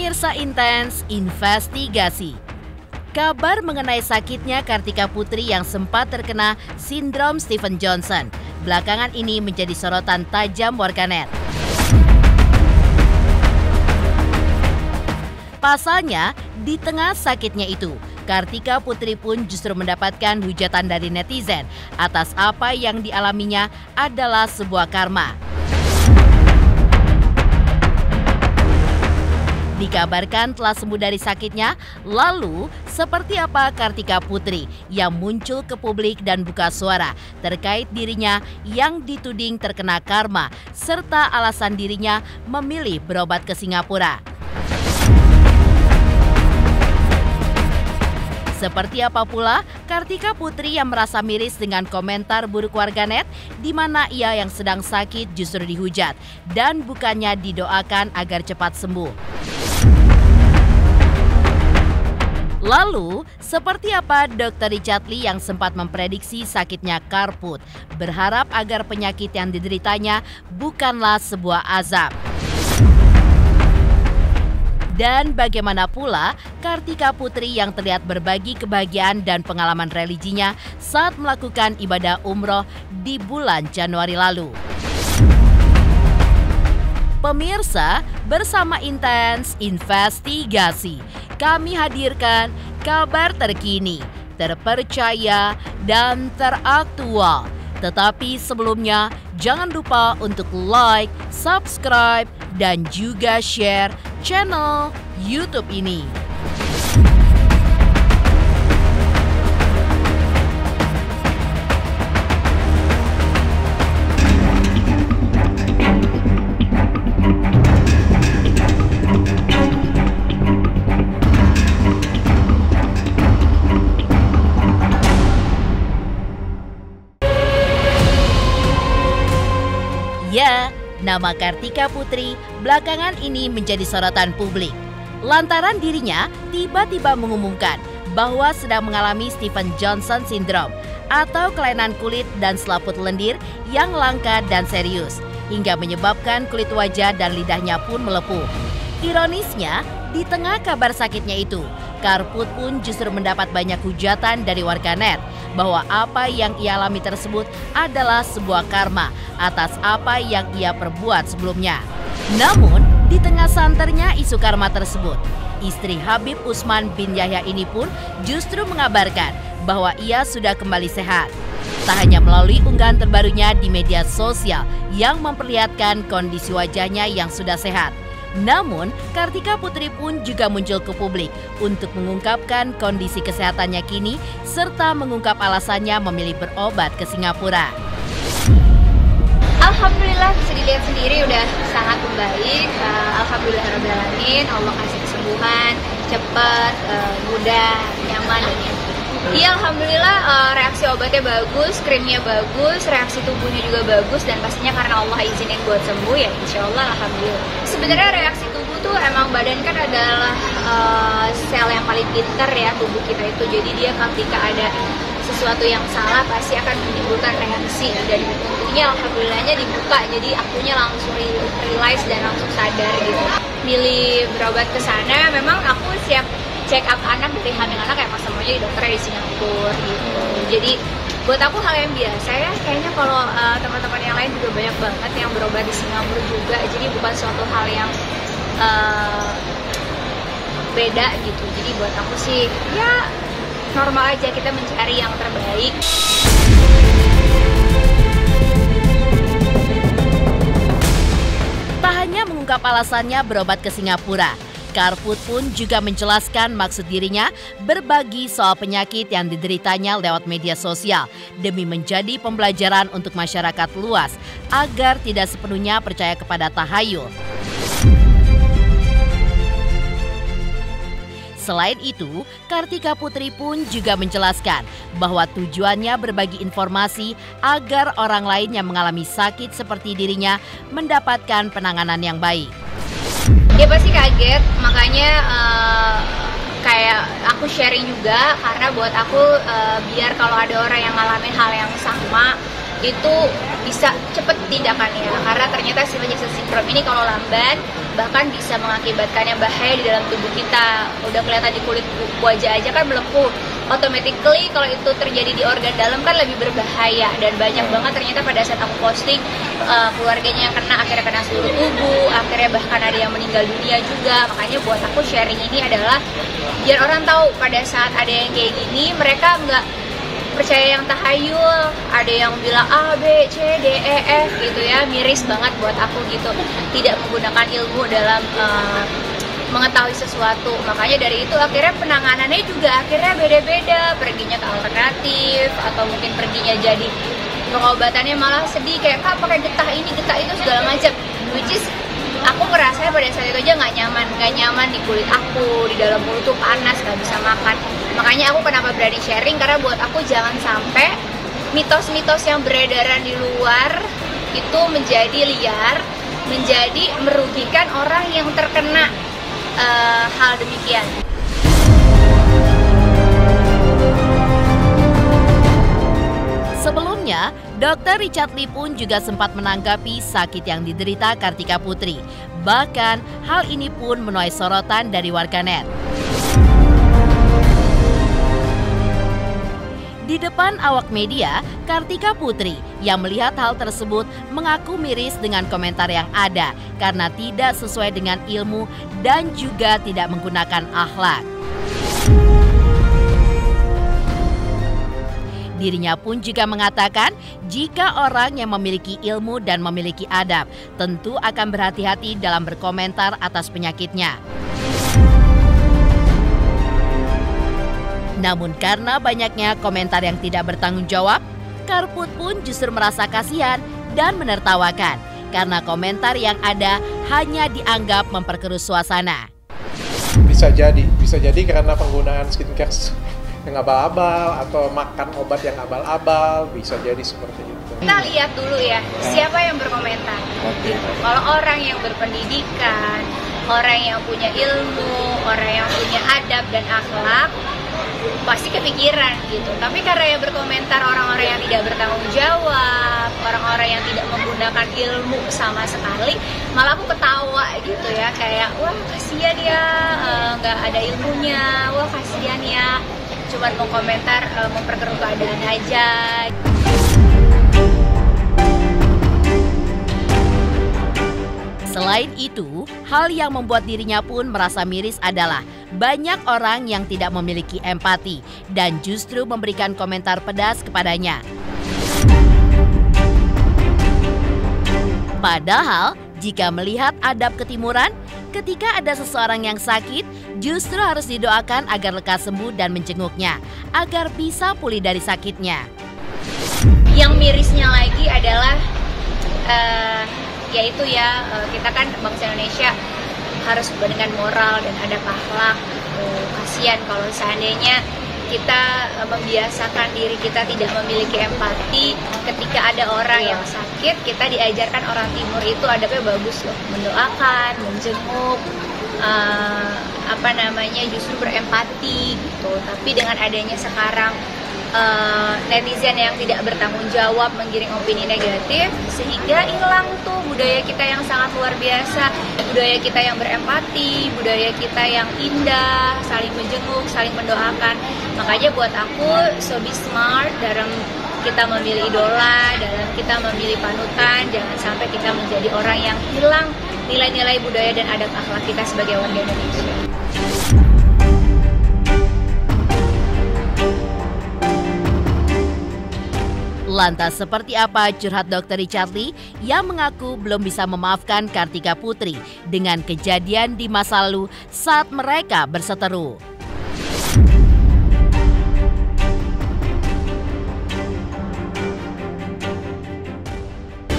Pemirsa Intens Investigasi. Kabar mengenai sakitnya Kartika Putri yang sempat terkena sindrom Stephen Johnson belakangan ini menjadi sorotan tajam warganet. Pasalnya, di tengah sakitnya itu, Kartika Putri pun justru mendapatkan hujatan dari netizen atas apa yang dialaminya adalah sebuah karma. Dikabarkan telah sembuh dari sakitnya, lalu seperti apa Kartika Putri yang muncul ke publik dan buka suara terkait dirinya yang dituding terkena karma serta alasan dirinya memilih berobat ke Singapura. Seperti apa pula Kartika Putri yang merasa miris dengan komentar buruk warganet di mana ia yang sedang sakit justru dihujat dan bukannya didoakan agar cepat sembuh. Lalu, seperti apa Dr. Richard Lee yang sempat memprediksi sakitnya Karput, berharap agar penyakit yang dideritanya bukanlah sebuah azab. Dan bagaimana pula Kartika Putri yang terlihat berbagi kebahagiaan dan pengalaman religinya saat melakukan ibadah umroh di bulan Januari lalu. Pemirsa, bersama Intens Investigasi, kami hadirkan kabar terkini, terpercaya, dan teraktual. Tetapi sebelumnya, jangan lupa untuk like, subscribe, dan juga share channel YouTube ini. Ya, nama Kartika Putri belakangan ini menjadi sorotan publik. Lantaran dirinya tiba-tiba mengumumkan bahwa sedang mengalami Stephen Johnson Syndrome atau kelainan kulit dan selaput lendir yang langka dan serius, hingga menyebabkan kulit wajah dan lidahnya pun melepuh. Ironisnya, di tengah kabar sakitnya itu, Karput pun justru mendapat banyak hujatan dari warganet bahwa apa yang ia alami tersebut adalah sebuah karma atas apa yang ia perbuat sebelumnya. Namun, di tengah santernya isu karma tersebut, istri Habib Usman bin Yahya ini pun justru mengabarkan bahwa ia sudah kembali sehat. Tak hanya melalui unggahan terbarunya di media sosial yang memperlihatkan kondisi wajahnya yang sudah sehat, namun, Kartika Putri pun juga muncul ke publik untuk mengungkapkan kondisi kesehatannya kini serta mengungkap alasannya memilih berobat ke Singapura. Alhamdulillah, bisa dilihat sendiri udah sangat membaik. Alhamdulillahirrahmanirrahim, Allah kasih kesembuhan cepat, mudah, nyaman dan enak. Iya, alhamdulillah reaksi obatnya bagus, krimnya bagus, reaksi tubuhnya juga bagus, dan pastinya karena Allah izinin buat sembuh ya insya Allah alhamdulillah. Sebenarnya reaksi tubuh tuh emang badan kan adalah sel yang paling pintar ya tubuh kita itu, jadi dia ketika ada sesuatu yang salah pasti akan menimbulkan reaksi, dan untungnya alhamdulillahnya dibuka jadi akunya langsung realize dan langsung sadar gitu. Milih berobat ke sana, memang aku siap check up anak dari hamil anak kayak masa maunya di dokternya di Singapura gitu. Jadi buat aku hal yang biasa ya, kayaknya kalau teman-teman yang lain juga banyak banget yang berobat di Singapura juga, jadi bukan suatu hal yang beda gitu. Jadi buat aku sih ya normal aja, kita mencari yang terbaik. Tak hanya mengungkap alasannya berobat ke Singapura, Karput pun juga menjelaskan maksud dirinya berbagi soal penyakit yang dideritanya lewat media sosial demi menjadi pembelajaran untuk masyarakat luas agar tidak sepenuhnya percaya kepada tahayul. Selain itu, Kartika Putri pun juga menjelaskan bahwa tujuannya berbagi informasi agar orang lain yang mengalami sakit seperti dirinya mendapatkan penanganan yang baik. Dia pasti kaget, makanya kayak aku sharing juga, karena buat aku biar kalau ada orang yang ngalamin hal yang sama itu bisa cepet tindakannya, karena ternyata Stevens Johnson syndrome ini kalau lamban bahkan bisa mengakibatkan yang bahaya di dalam tubuh kita. Udah kelihatan di kulit wajah aja kan melepuh, automatically kalau itu terjadi di organ dalam kan lebih berbahaya. Dan banyak banget ternyata pada saat aku posting, keluarganya yang kena, akhirnya kena seluruh tubuh, akhirnya bahkan ada yang meninggal dunia juga. Makanya buat aku sharing ini adalah biar orang tahu pada saat ada yang kayak gini, mereka nggak percaya yang tahayul, ada yang bilang A, B, C, D, E, F gitu ya, miris banget buat aku gitu, tidak menggunakan ilmu dalam mengetahui sesuatu. Makanya dari itu akhirnya penanganannya juga akhirnya beda-beda, perginya ke alternatif, atau mungkin perginya jadi pengobatannya malah sedih, kayak Kak pakai getah ini, getah itu, segala macam, which is aku ngerasanya pada saat itu aja nggak nyaman di kulit aku, di dalam mulut tuh panas, nggak bisa makan. Makanya aku kenapa berani sharing, karena buat aku jangan sampai mitos-mitos yang beredaran di luar itu menjadi liar, menjadi merugikan orang yang terkena hal demikian. Sebelumnya, Dr. Richard Lee pun juga sempat menanggapi sakit yang diderita Kartika Putri. Bahkan, hal ini pun menuai sorotan dari warganet. Di depan awak media, Kartika Putri yang melihat hal tersebut mengaku miris dengan komentar yang ada karena tidak sesuai dengan ilmu dan juga tidak menggunakan akhlak. Dirinya pun juga mengatakan jika orang yang memiliki ilmu dan memiliki adab tentu akan berhati-hati dalam berkomentar atas penyakitnya. Namun karena banyaknya komentar yang tidak bertanggung jawab, Karput pun justru merasa kasihan dan menertawakan karena komentar yang ada hanya dianggap memperkeruh suasana. Bisa jadi karena penggunaan skincare yang abal-abal atau makan obat yang abal-abal, bisa jadi seperti itu. Kita lihat dulu ya, siapa yang berkomentar. Kalau orang yang berpendidikan, orang yang punya ilmu, orang yang punya adab dan akhlak, pasti kepikiran gitu. Tapi karena yang berkomentar orang-orang yang tidak bertanggung jawab, orang-orang yang tidak menggunakan ilmu sama sekali, malah aku ketawa gitu ya, kayak wah kasihan ya, nggak ada ilmunya, wah kasihan ya, cuman mau komentar memperkeruh keadaan aja. Selain itu, hal yang membuat dirinya pun merasa miris adalah banyak orang yang tidak memiliki empati dan justru memberikan komentar pedas kepadanya. Padahal, jika melihat adab ketimuran, ketika ada seseorang yang sakit, justru harus didoakan agar lekas sembuh dan menjenguknya, agar bisa pulih dari sakitnya. Yang mirisnya lagi adalah yaitu ya, kita kan bangsa Indonesia harus dengan moral dan adab akhlak. Kasihan kalau seandainya kita membiasakan diri kita tidak memiliki empati. Ketika ada orang yang sakit, kita diajarkan orang timur itu adabnya bagus loh, mendoakan, menjenguk, justru berempati gitu. Tapi dengan adanya sekarang netizen yang tidak bertanggung jawab menggiring opini negatif, sehingga hilang tuh budaya kita yang sangat luar biasa, budaya kita yang berempati, budaya kita yang indah, saling menjenguk, saling mendoakan. Makanya buat aku, so be smart dalam kita memilih idola, dalam kita memilih panutan. Jangan sampai kita menjadi orang yang hilang nilai-nilai budaya dan adab akhlak kita sebagai warga Indonesia. Lantas seperti apa curhat Dr. Richard Lee yang mengaku belum bisa memaafkan Kartika Putri dengan kejadian di masa lalu saat mereka berseteru?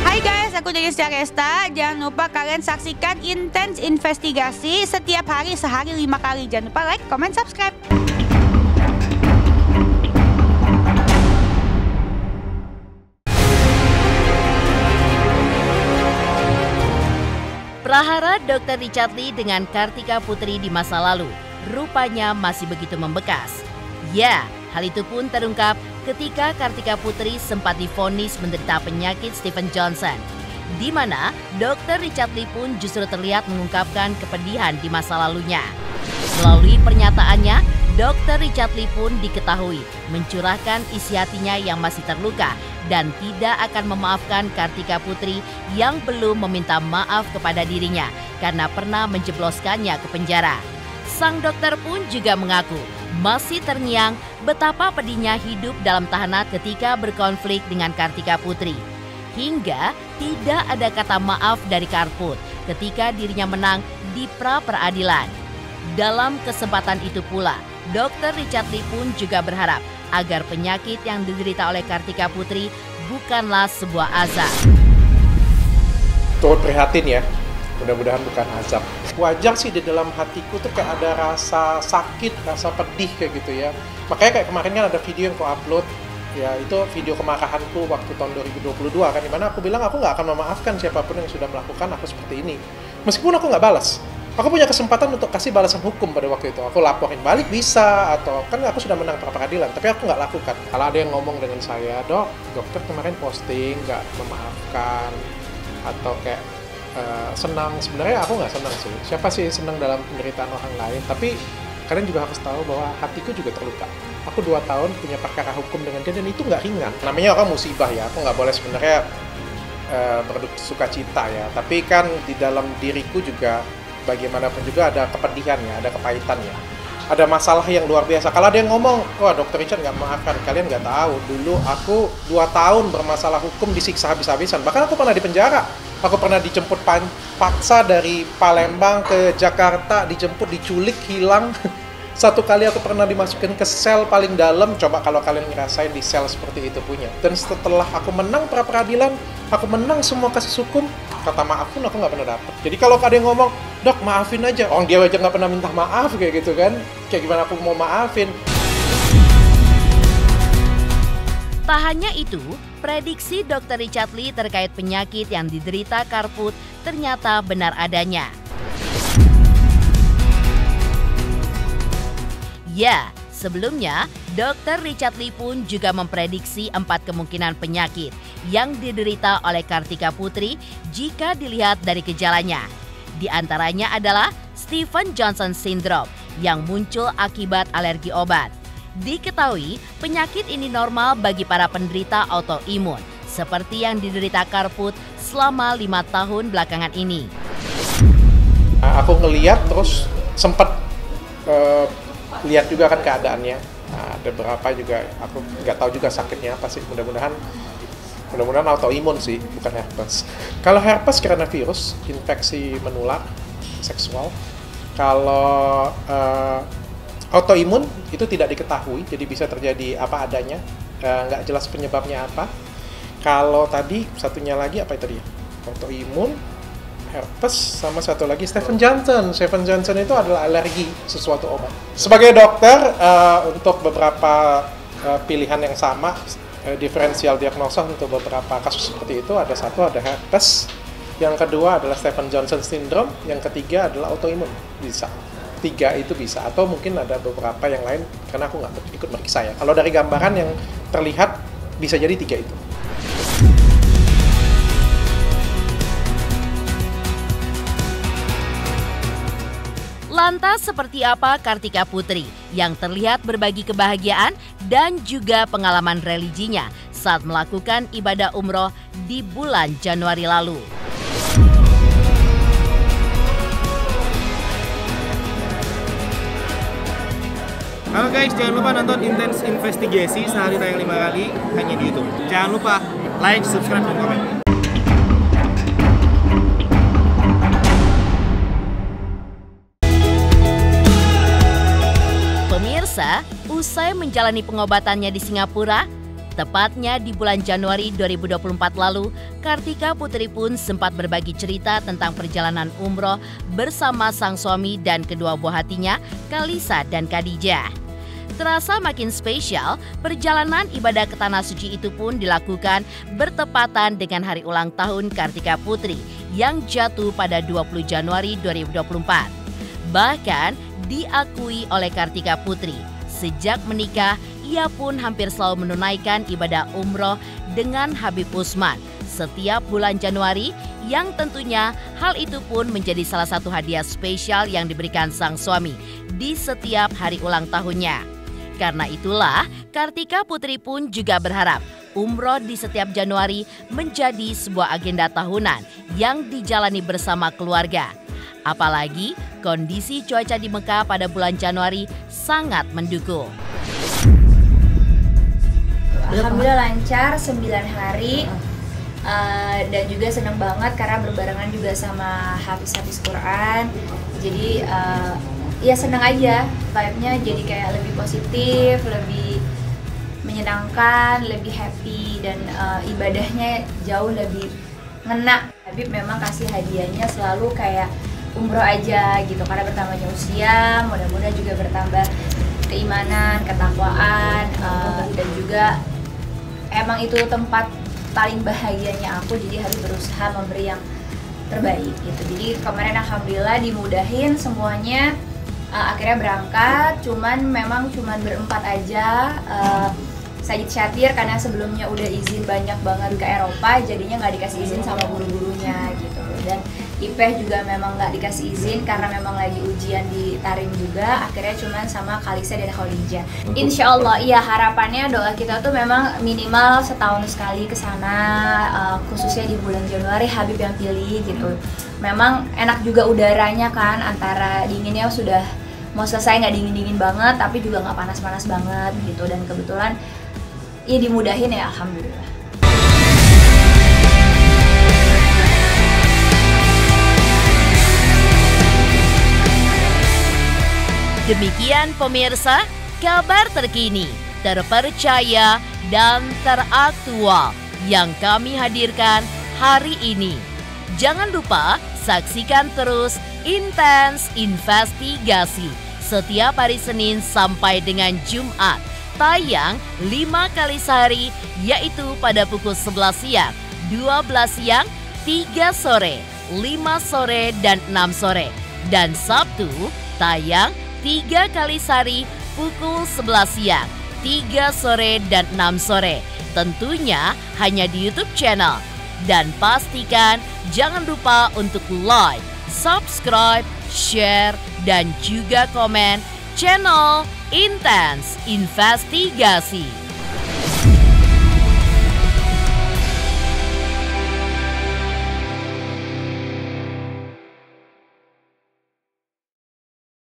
Hai guys, aku Denisha Resta. Jangan lupa kalian saksikan Intens Investigasi setiap hari, sehari 5 kali. Jangan lupa like, comment, subscribe. Prahara Dr. Richard Lee dengan Kartika Putri di masa lalu rupanya masih begitu membekas. Ya, hal itu pun terungkap ketika Kartika Putri sempat divonis menderita penyakit Stephen Johnson, di mana Dr. Richard Lee pun justru terlihat mengungkapkan kepedihan di masa lalunya. Melalui pernyataannya, Dr. Richard Lee pun diketahui mencurahkan isi hatinya yang masih terluka dan tidak akan memaafkan Kartika Putri yang belum meminta maaf kepada dirinya karena pernah menjebloskannya ke penjara. Sang dokter pun juga mengaku masih terngiang betapa pedihnya hidup dalam tahanan ketika berkonflik dengan Kartika Putri. Hingga tidak ada kata maaf dari Karput ketika dirinya menang di pra-peradilan. Dalam kesempatan itu pula, Dr. Richard Lee pun juga berharap agar penyakit yang diderita oleh Kartika Putri bukanlah sebuah azab. Turut prihatin ya, mudah-mudahan bukan azab. Wajar sih di dalam hatiku tuh kayak ada rasa sakit, rasa pedih kayak gitu ya. Makanya kayak kemarin kan ada video yang aku upload, ya itu video kemarahanku waktu tahun 2022 kan, dimana aku bilang aku nggak akan memaafkan siapapun yang sudah melakukan aku seperti ini. Meskipun aku nggak balas. Aku punya kesempatan untuk kasih balasan hukum pada waktu itu. Aku laporin balik bisa, atau kan aku sudah menang pra-peradilan, tapi aku nggak lakukan. Kalau ada yang ngomong dengan saya, dokter kemarin posting nggak memaafkan, atau kayak senang, sebenarnya aku nggak senang sih. Siapa sih senang dalam penderitaan orang lain? Tapi kalian juga harus tahu bahwa hatiku juga terluka. Aku 2 tahun punya perkara hukum dengan dia dan itu nggak ringan. Namanya orang musibah ya, aku nggak boleh sebenarnya bersuka cita ya. Tapi kan di dalam diriku juga bagaimanapun juga ada kepedihan ya, ada kepahitan ya. Ada masalah yang luar biasa. Kalau ada yang ngomong, wah Dr. Richard nggak maafkan, kalian nggak tahu. Dulu aku 2 tahun bermasalah hukum disiksa habis-habisan. Bahkan aku pernah di penjara. Aku pernah dijemput paksa dari Palembang ke Jakarta, dijemput, diculik, hilang. 1 kali aku pernah dimasukin ke sel paling dalam. Coba kalau kalian ngerasain di sel seperti itu punya. Dan setelah aku menang pra-peradilan, aku menang semua kasus hukum, kata maaf pun aku nggak pernah dapet. Jadi kalau ada yang ngomong, dok maafin aja, orang dia aja nggak pernah minta maaf kayak gitu kan, kayak gimana aku mau maafin. Tak hanya itu, prediksi Dr. Richard Lee terkait penyakit yang diderita Karput ternyata benar adanya. Ya, sebelumnya Dr. Richard Lee pun juga memprediksi 4 kemungkinan penyakit yang diderita oleh Kartika Putri jika dilihat dari gejalanya. Di antaranya adalah Stephen Johnson Syndrome yang muncul akibat alergi obat. Diketahui penyakit ini normal bagi para penderita autoimun seperti yang diderita Karput selama 5 tahun belakangan ini. Aku ngeliat terus sempat lihat juga kan keadaannya. Ada beberapa juga aku nggak tahu juga sakitnya apa sih. Mudah-mudahan autoimun sih, bukan herpes. Kalau herpes karena virus, infeksi menular seksual. Kalau autoimun itu tidak diketahui, jadi bisa terjadi apa adanya, nggak jelas penyebabnya apa. Kalau tadi satunya lagi apa itu tadi? Autoimun, herpes, sama satu lagi Stephen Johnson. Stephen Johnson itu adalah alergi sesuatu obat. Sebagai dokter, untuk beberapa pilihan yang sama, diferensial diagnosa untuk beberapa kasus seperti itu, ada herpes, yang kedua adalah Stephen Johnson Syndrome, yang ketiga adalah autoimun. Bisa 3 itu bisa, atau mungkin ada beberapa yang lain karena aku nggak ikut meriksa ya. Kalau dari gambaran yang terlihat bisa jadi 3 itu. Lantas seperti apa Kartika Putri yang terlihat berbagi kebahagiaan dan juga pengalaman religinya saat melakukan ibadah umroh di bulan Januari lalu? Halo guys, jangan lupa nonton Intense Investigasi sehari tayang 5 kali hanya di YouTube. Jangan lupa like, subscribe, dan komen. Pemirsa, usai menjalani pengobatannya di Singapura, tepatnya di bulan Januari 2024 lalu, Kartika Putri pun sempat berbagi cerita tentang perjalanan umroh bersama sang suami dan kedua buah hatinya, Kalisa dan Khadijah. Terasa makin spesial, perjalanan ibadah ke Tanah Suci itu pun dilakukan bertepatan dengan hari ulang tahun Kartika Putri yang jatuh pada 20 Januari 2024. Bahkan diakui oleh Kartika Putri, sejak menikah ia pun hampir selalu menunaikan ibadah umroh dengan Habib Usman setiap bulan Januari, yang tentunya hal itu pun menjadi salah satu hadiah spesial yang diberikan sang suami di setiap hari ulang tahunnya. Karena itulah, Kartika Putri pun juga berharap umroh di setiap Januari menjadi sebuah agenda tahunan yang dijalani bersama keluarga. Apalagi kondisi cuaca di Mekah pada bulan Januari sangat mendukung. Alhamdulillah lancar 9 hari. Dan juga senang banget karena berbarengan juga sama habis Quran. Jadi ya senang aja, vibe-nya jadi kayak lebih positif, lebih menyenangkan, lebih happy, dan ibadahnya jauh lebih ngena. Habib memang kasih hadiahnya selalu kayak umroh aja gitu, karena bertambahnya usia, mudah-mudahan juga bertambah keimanan, ketakwaan, dan juga emang itu tempat paling bahagianya aku, jadi harus berusaha memberi yang terbaik gitu. Jadi kemarin alhamdulillah dimudahin semuanya, akhirnya berangkat, memang berempat aja. Sajid Syatir karena sebelumnya udah izin banyak banget ke Eropa, jadinya nggak dikasih izin sama guru-gurunya gitu. Dan Ipeh juga memang nggak dikasih izin karena memang lagi ujian di Tarim juga, akhirnya sama Kalisa dan Khadijah. Insya Allah, iya harapannya doa kita tuh memang minimal setahun sekali ke sana, khususnya di bulan Januari Habib yang pilih gitu. Memang enak juga udaranya kan, antara dinginnya sudah mau selesai, nggak dingin-dingin banget, tapi juga nggak panas-panas banget gitu. Dan kebetulan ya dimudahin ya, alhamdulillah. Demikian pemirsa, kabar terkini, terpercaya, dan teraktual yang kami hadirkan hari ini. Jangan lupa saksikan terus Intens Investigasi setiap hari Senin sampai dengan Jumat. Tayang 5 kali sehari, yaitu pada pukul 11 siang, 12 siang, 3 sore, 5 sore, dan 6 sore. Dan Sabtu tayang 3 kali sehari pukul 11 siang, 3 sore, dan 6 sore. Tentunya hanya di YouTube channel. Dan pastikan jangan lupa untuk like, subscribe, share, dan juga komen channel Intens Investigasi.